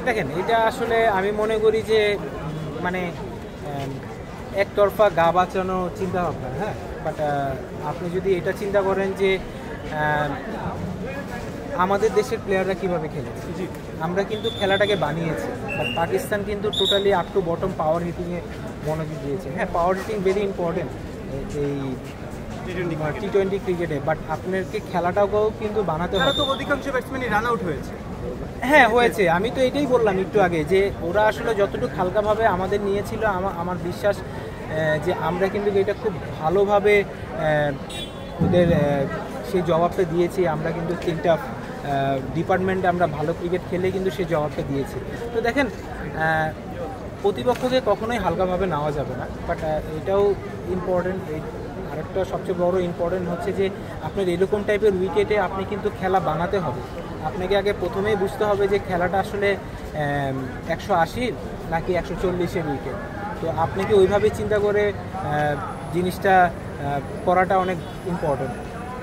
দেখেন এটা আসলে আমি মনে করি যে মানে একতরফা গা বাঁচানো চিন্তা ভাবনা, হ্যাঁ। বাট আপনি যদি এটা চিন্তা করেন যে আমাদের দেশের প্লেয়াররা কীভাবে খেলেছে, আমরা কিন্তু খেলাটাকে বানিয়েছি, বাট পাকিস্তান কিন্তু টোটালি আপ টু বটম পাওয়ার হিটিংয়ে মনোযোগ দিয়েছে। হ্যাঁ, পাওয়ার হিটিং ভেরি ইম্পর্টেন্ট এই টি-20 ক্রিকেটে, বাট আপনাকে খেলাটাও কিন্তু বানাতে হবে। তো অধিকাংশ ব্যাটসম্যানই রান আউট হয়েছে। হ্যাঁ হয়েছে, আমি তো এটাই বললাম একটু আগে যে ওরা আসলে যতটুকু হালকাভাবে আমাদের নিয়েছিল, আমার বিশ্বাস যে আমরা কিন্তু এটা খুব ভালোভাবে ওদের সেই জবাবটা দিয়েছি। আমরা কিন্তু তিনটা ডিপার্টমেন্টে আমরা ভালো ক্রিকেট খেলে কিন্তু সেই জবাবটা দিয়েছি। তো দেখেন প্রতিপক্ষকে কখনোই হালকাভাবে নেওয়া যাবে না, বাট এটাও ইম্পর্টেন্ট। আরেকটা সবচেয়ে বড় ইম্পর্টেন্ট হচ্ছে যে আপনার এরকম টাইপের উইকেটে আপনি কিন্তু খেলা বানাতে হবে। আপনাকে আগে প্রথমেই বুঝতে হবে যে খেলাটা আসলে 180 নাকি 140-এর উইকেট। তো আপনাকে ওইভাবে চিন্তা করে জিনিসটা করাটা অনেক ইম্পর্টেন্ট।